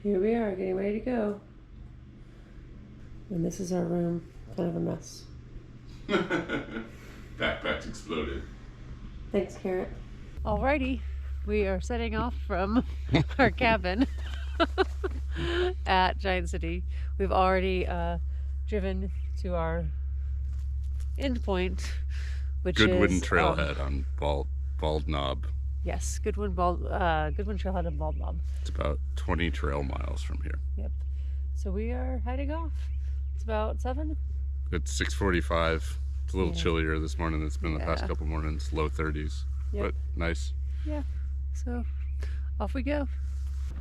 Here we are, getting ready to go. And this is our room. Kind of a mess. Backpacks exploded. Thanks, Carrot. Alrighty, we are setting off from our cabin at Giant City. We've already driven to our end point, which Godwin is trailhead on Bald Knob. Yes, Godwin trailhead on Bald Knob. It's about 20 trail miles from here. Yep. So we are heading off. It's about 7. It's 6:45. It's a little chillier this morning than it's been the past couple mornings. Low 30s, but nice. Yeah. So off we go.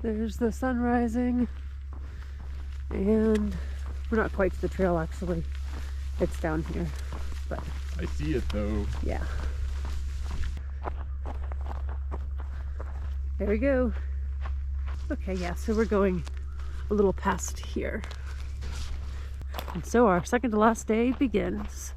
There's the sun rising, and we're not quite to the trail actually. It's down here, but I see it though. Yeah. There we go. Okay, yeah, so we're going a little past here. And so our second to last day begins.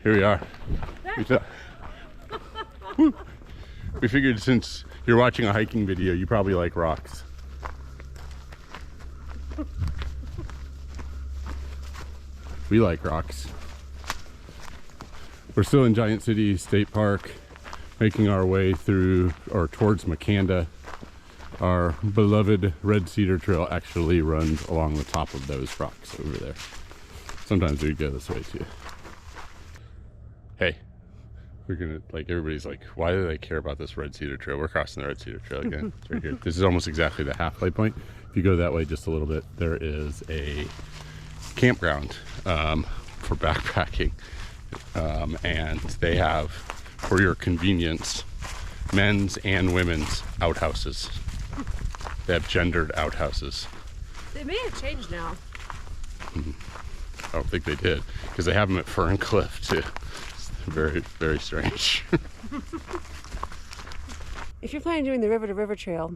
Here we are. We figured since you're watching a hiking video, you probably like rocks. We like rocks. We're still in Giant City State Park, making our way through or towards Makanda. Our beloved Red Cedar Trail actually runs along the top of those rocks over there. Sometimes we go this way too. Hey, we're gonna, like, everybody's like, why do they care about this Red Cedar Trail? We're crossing the Red Cedar Trail again. It's right here. This is almost exactly the halfway point. If you go that way just a little bit, there is a campground for backpacking, and they have, for your convenience, men's and women's outhouses. They have gendered outhouses. They may have changed now. I don't think they did, because they have them at Fern Cliff too. It's very, very strange. If you're planning on doing the River to River Trail,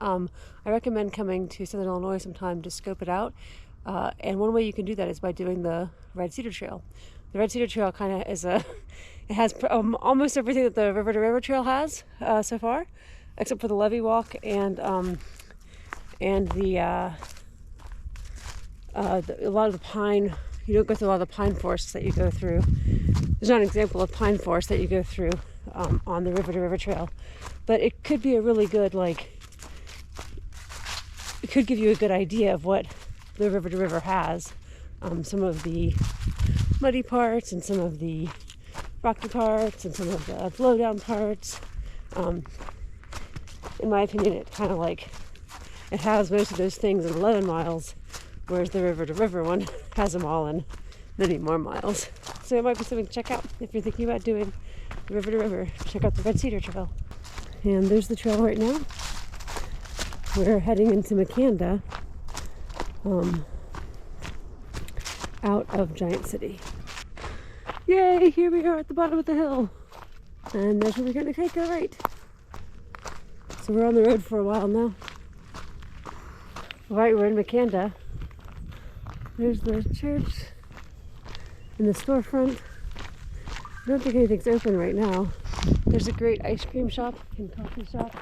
I recommend coming to Southern Illinois sometime to scope it out. And one way you can do that is by doing the Red Cedar Trail. The Red Cedar Trail kind of is it has almost everything that the River to River Trail has so far, except for the levee walk and a lot of the pine. You don't go through a lot of the pine forests that you go through. There's not an example of pine forest that you go through on the River to River Trail, but it could be a really good, it could give you a good idea of what the River to River has. Some of the muddy parts and some of the rocky parts and some of the flow down parts. In my opinion, it kind of it has most of those things in 11 miles, whereas the River to River one has them all in many more miles. So it might be something to check out if you're thinking about doing the River to River. Check out the Red Cedar Trail. And there's the trail right now. We're heading into Makanda, out of Giant City. Yay, here we are at the bottom of the hill. And there's where we're going to take a right. So we're on the road for a while now. Right, we're in Makanda. There's the church and the storefront. I don't think anything's open right now. There's a great ice cream shop and coffee shop.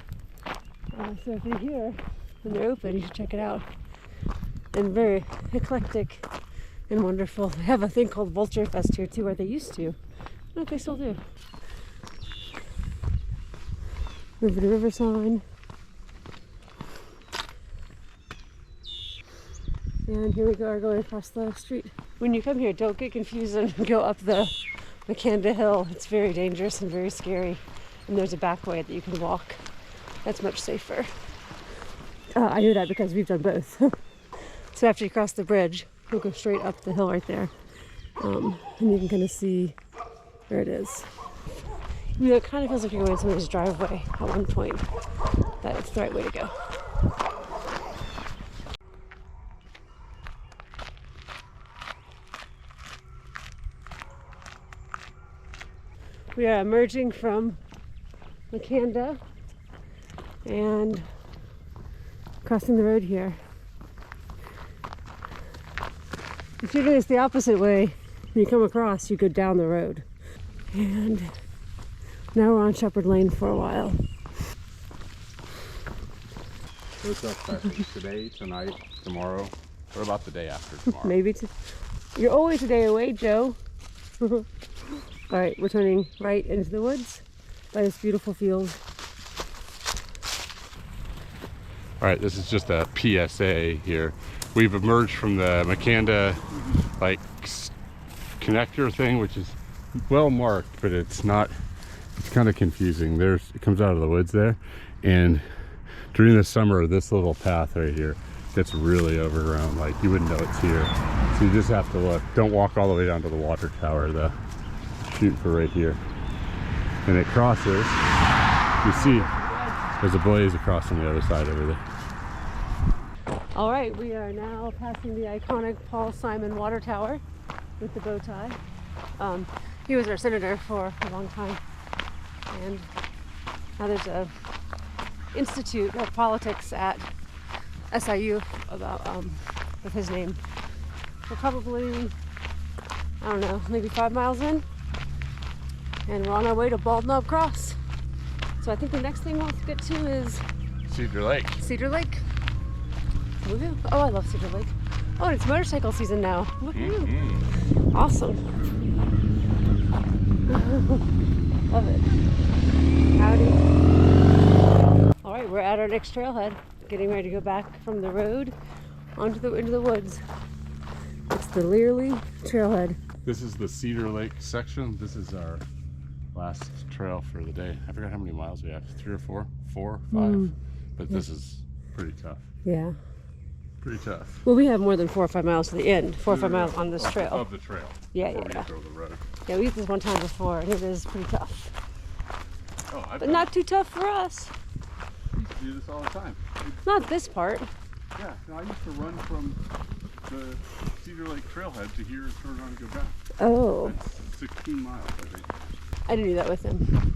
So if you're here and they're open, you should check it out. And very eclectic and wonderful. They have a thing called Vulture Fest here too, or they used to. I don't know if they still do. River to River sign. And here we are going across the street. When you come here, don't get confused and go up the Makanda Hill. It's very dangerous and very scary. And there's a back way that you can walk. That's much safer. I know that because we've done both. So after you cross the bridge, you'll go straight up the hill right there. And you can kind of see where it is. You know, it kind of feels like you're going somebody's driveway at one point. But it's the right way to go. We are emerging from Makanda and crossing the road here. If you're doing this the opposite way, when you come across, you go down the road. And now we're on Shepherd Lane for a while. What's up, Becky? Today, tonight, tomorrow? What about the day after tomorrow? Maybe you're always a day away, Joe. All right, we're turning right into the woods by this beautiful field. All right, this is just a PSA here. We've emerged from the Macanda like connector thing, which is well marked, but it's not, it's kind of confusing. It comes out of the woods there, and during the summer, this little path right here gets really overgrown. Like, you wouldn't know it's here. So you just have to look. Don't walk all the way down to the water tower though. Shoot for right here. And it crosses. You see, there's a blaze across on the other side over there. All right, we are now passing the iconic Paul Simon water tower with the bow tie. He was our senator for a long time, and now there's a institute of politics at SIU about with his name. We're probably, I don't know, maybe 5 miles in, and we're on our way to Bald Knob Cross. So I think the next thing we'll get to is Cedar Lake. Cedar Lake. Woohoo. Oh, I love Cedar Lake. Oh, and it's motorcycle season now. Woohoo. Mm-hmm. Awesome. Love it. Howdy. All right, we're at our next trailhead, getting ready to go back from the road into the woods. It's the Learley Trailhead. This is the Cedar Lake section. This is our last trail for the day. I forgot how many miles we have. 3 or 4? 4, 5? But this is pretty tough. Yeah. Pretty tough. Well, we have more than 4 or 5 miles to the end. 4 or 5 miles on this trail. Of the trail. Yeah, before yeah. We go the road. Yeah, we used this one time before, and it is pretty tough. Oh, But not too tough for us. I used to do this all the time. Not this part. Yeah, no, I used to run from the Cedar Lake trailhead to here and turn around and go back. Oh. That's 16 miles, I think. I didn't do that with him.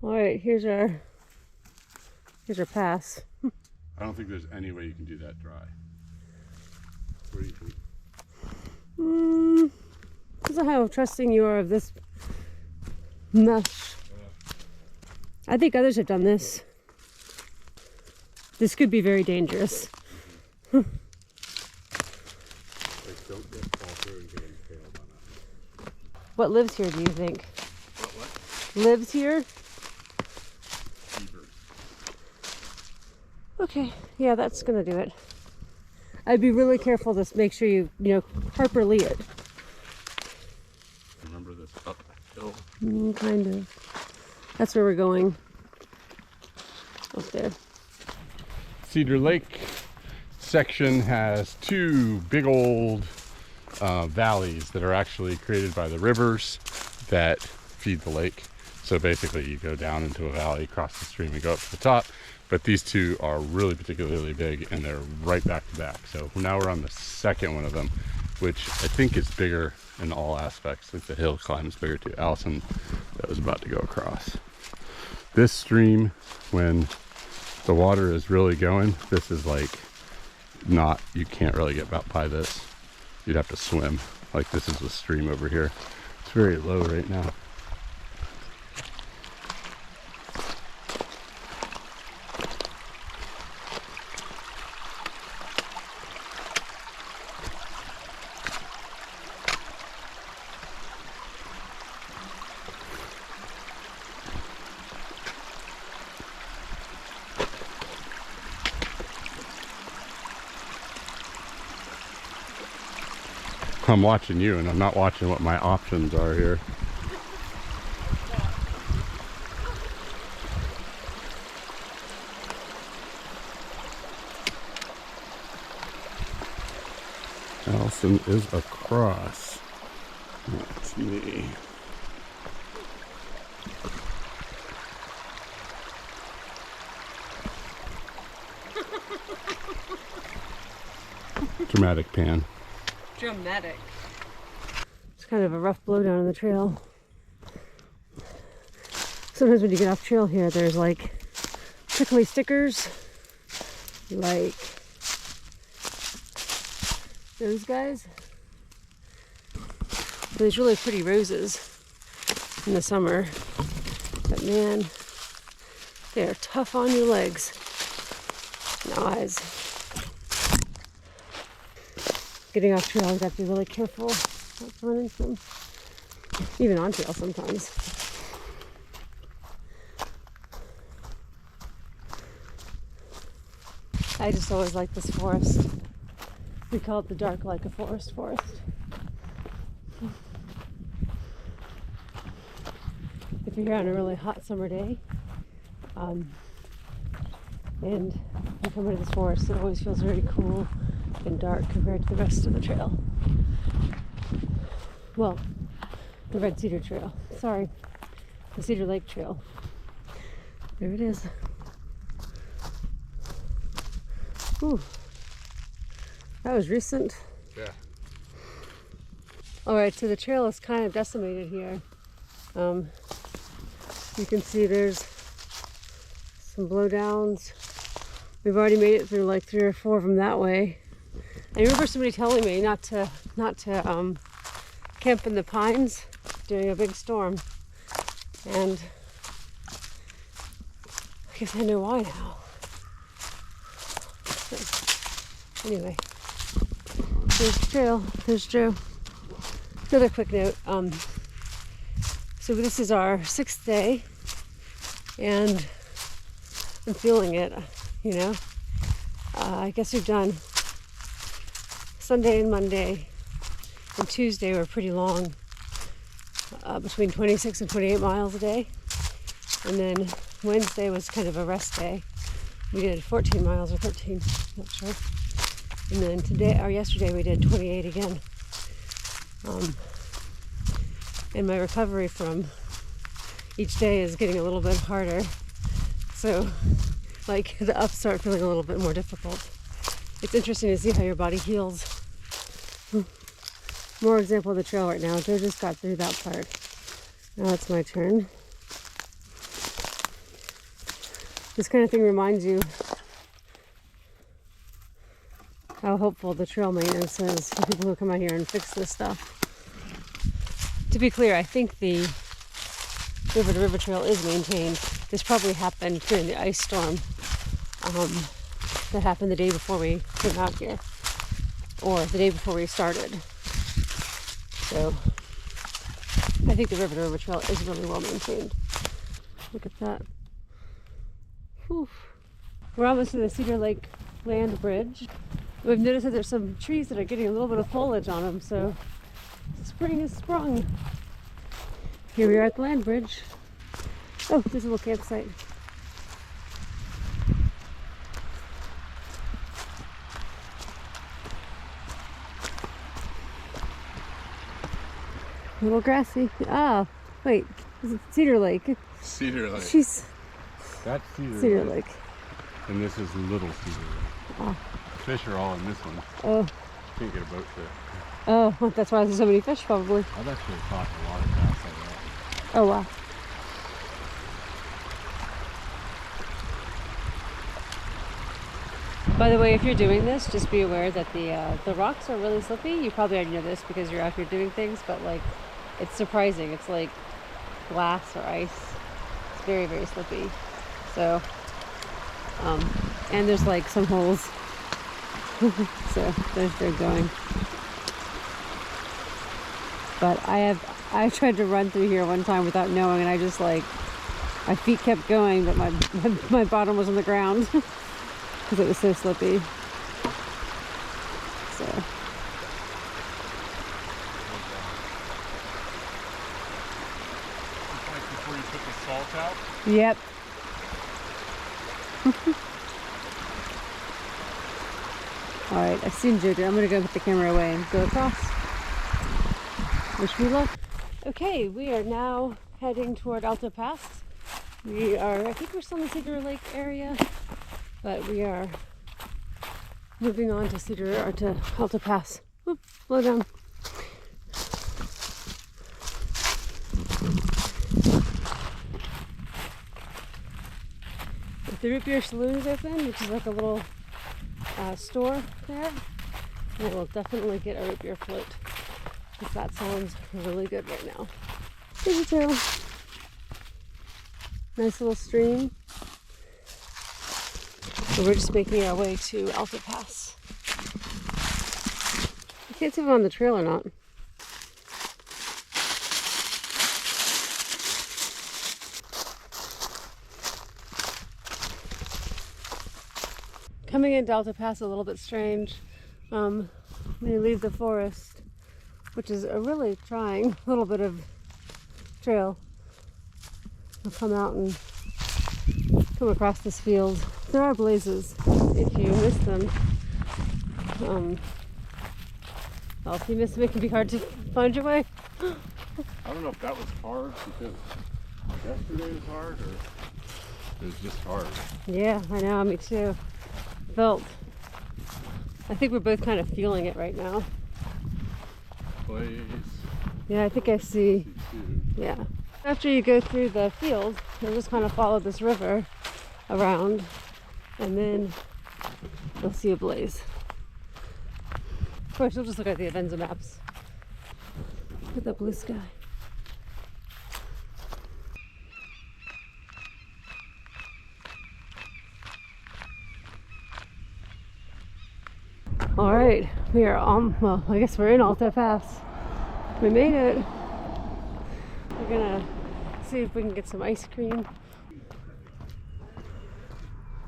All right, here's our pass. I don't think there's any way you can do that dry. What do you think? Depends on how trusting you are of this mesh. I think others have done this. This could be very dangerous. Like, don't fall through and get impaled on it. What lives here, do you think? What? Lives here? Beavers. Okay, yeah, that's gonna do it. I'd be really careful to make sure you Harper Lee it. Remember this uphill? Kind of. That's where we're going. Up there. Cedar Lake section has 2 big old valleys that are actually created by the rivers that feed the lake. So basically you go down into a valley, cross the stream, and go up to the top. But these 2 are really particularly big, and they're right back to back. So now we're on the second one of them, which I think is bigger in all aspects. Like the hill climb is bigger too. Allison, that was about to go across. This stream, when the water is really going, this is like not, you can't really get about by this. You'd have to swim. Like, this is the stream over here. It's very low right now. I'm watching you, and I'm not watching what my options are here. Allison is across. That's me. Dramatic pan. Dramatic. It's kind of a rough blowdown on the trail. Sometimes when you get off trail here, there's like prickly stickers, like those guys. There's really pretty roses in the summer, but man, they're tough on your legs and eyes. Getting off trail, you have to be really careful not to run into them. Even on trail sometimes. I just always like this forest. We call it the dark like a forest. If you're here on a really hot summer day, and you come into this forest, it always feels very cool and dark compared to the rest of the trail. Well, the Red Cedar Trail. Sorry, the Cedar Lake Trail. There it is. Ooh, that was recent. Yeah. All right, so the trail is kind of decimated here. You can see there's some blowdowns. We've already made it through like 3 or 4 of them that way. I remember somebody telling me not to camp in the pines during a big storm, and I guess I know why now. So, anyway, there's the trail. There's Joe. Another quick note. So this is our 6th day, and I'm feeling it. You know, I guess we've done Sunday and Monday, and Tuesday were pretty long, between 26 and 28 miles a day. And then Wednesday was kind of a rest day. We did 14 miles or 13, not sure. And then today, or yesterday, we did 28 again. And my recovery from each day is getting a little bit harder. So, like, the ups start feeling a little bit more difficult. It's interesting to see how your body heals. More example of the trail right now. Joe just got through that part. Now it's my turn. This kind of thing reminds you how helpful the trail maintenance is for people who come out here and fix this stuff. To be clear, I think the River to River Trail is maintained. This probably happened during the ice storm that happened the day before we came out here, or the day before we started. So I think the River to River Trail is really well maintained. Look at that. Whew. We're almost to the Cedar Lake Land Bridge. We've noticed that there's some trees that are getting a little bit of foliage on them, so spring has sprung. Here we are at the land bridge. Oh, there's a little campsite. A little grassy. Ah, wait, this is Cedar Lake. Cedar Lake. She's That's Cedar Lake. And this is Little Cedar Lake. Oh. Fish are all in this one. Oh. Can't get a boat to. Oh, that's why there's so many fish, probably. I've actually caught a lot of bass like that. Oh, wow. By the way, if you're doing this, just be aware that the rocks are really slippy. You probably already know this because you're out here doing things, but like, it's surprising. It's like glass or ice. It's very, very slippy. So, and there's like some holes. So there's they're going. But I tried to run through here one time without knowing, and I just like, my feet kept going, but my bottom was on the ground because it was so slippy. So. It's like before you put the salt out? Yep. All right, I've seen Jojo. I'm gonna go put the camera away and go across. Wish me luck. Okay, we are now heading toward Alto Pass. I think we're still in the Cedar Lake area, but we are moving on to Alto Pass. Whoop, slow down. If the Root Beer Saloon is open, which is like a little store there, I will definitely get a root beer float because that sounds really good right now. Here's a trail. Nice little stream. So we're just making our way to Alto Pass. I can't see if I'm on the trail or not. Coming into Alto Pass is a little bit strange. When you leave the forest, which is a really trying little bit of trail, you'll come out and come across this field. There are blazes if you miss them. Well, if you miss them, it can be hard to find your way. I don't know if that was hard because yesterday was hard or it was just hard. Yeah, I know, me too. I think we're both kind of feeling it right now. Blaze. Yeah, I think I see. Yeah. After you go through the field, you'll just kind of follow this river around, and then you'll see a blaze. Of course, you'll just look at the Avenza maps. Look at that blue sky. All right, we are on, well, I guess we're in Alto Pass. We made it. We're gonna see if we can get some ice cream.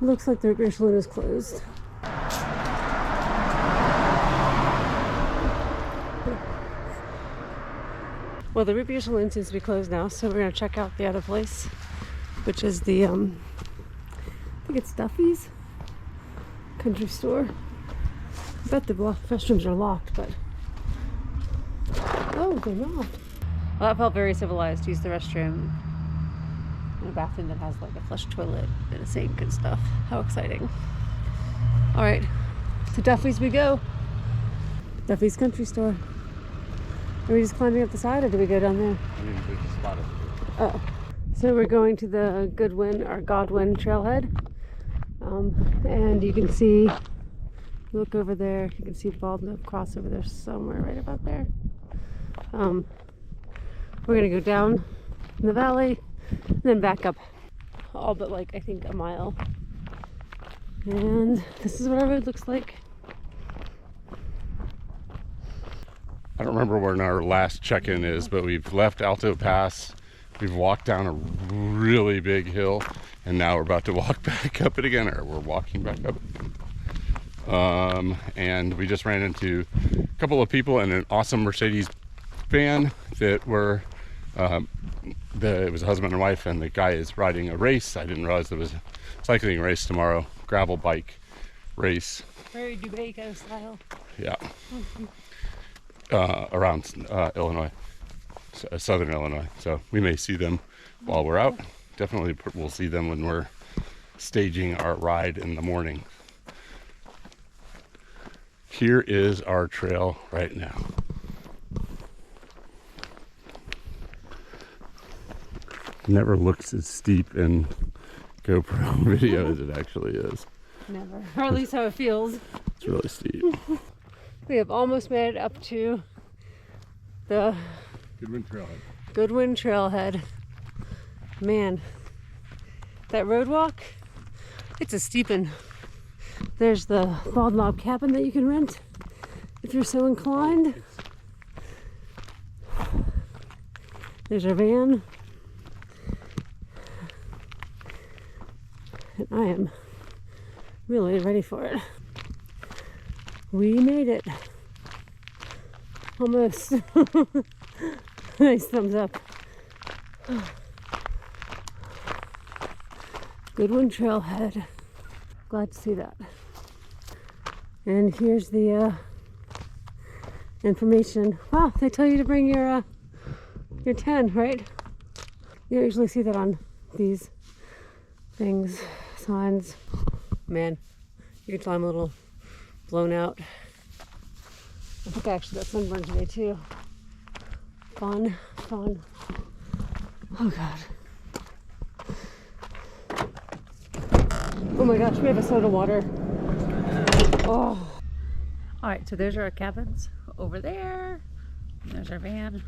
Looks like the root beer saloon is closed. Well, the root beer saloon seems to be closed now, so we're gonna check out the other place, which is the, I think it's Duffy's country store. I bet the restrooms are locked, but oh, they're not. Well, that felt very civilized. Use the restroom in a bathroom that has like a flush toilet and a sink and stuff. How exciting! All right, to Duffy's we go. Duffy's country store. Are we just climbing up the side, or do we go down there? I mean, there's a spot up here. Oh, so we're going to the Godwin trailhead, and you can see. Look over there, you can see Bald Knob Cross over there somewhere right about there. We're gonna go down in the valley and then back up all but like I think a mile. And this is what our road looks like. I don't remember where our last check-in is, but we've left Alto Pass. We've walked down a really big hill, and now we're about to walk back up it again, or we're walking back up. And we just ran into a couple of people in an awesome Mercedes van that were it was a husband and wife, and the guy is riding a race. I didn't realize there was a cycling race tomorrow, gravel bike race. Very Dubago style. Yeah. Around Illinois, southern Illinois. So we may see them while we're out. Definitely we'll see them when we're staging our ride in the morning. Here is our trail right now. Never looks as steep in GoPro video as it actually is. Never, or at least how it feels. It's really steep. We have almost made it up to the Godwin trailhead. Man, that road walk, it's a steepin'. There's the Bald Knob cabin that you can rent if you're so inclined. There's our van. And I am really ready for it. We made it. Almost. Nice thumbs up. Godwin trailhead. Glad to see that. And here's the information. Wow, they tell you to bring your 10, right? You don't usually see that on these things, signs. Man, you can tell I'm a little blown out. I think I actually got sunburned today too. Fun. Oh God. Oh my gosh, we have a soda water. Oh. All right, so there's our cabins over there. And there's our van.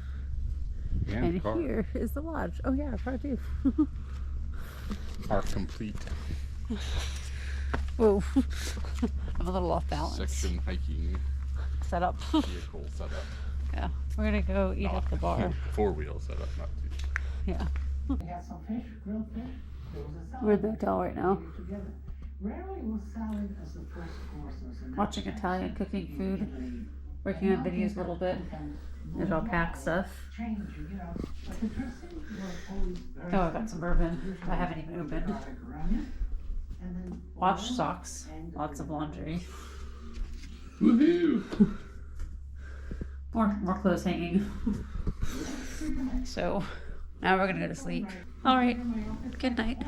And car. here is the lodge. Oh yeah, our car too. Are complete. Whoa. I'm a little off balance. Section hiking Set up. vehicle setup. Yeah. We're gonna go eat at the bar. 4-wheel setup, not 2. Yeah. We had some fish, grilled fish. There was a salad. We're at the hotel right now. Together. Rarely was salad as the first course. Watching Italian cooking food. Working on videos a little bit. There's all packed stuff. Oh, I got some bourbon. I haven't even opened. Wash socks. Lots of laundry. Woohoo! More clothes hanging. So now we're gonna go to sleep. All right. Good night.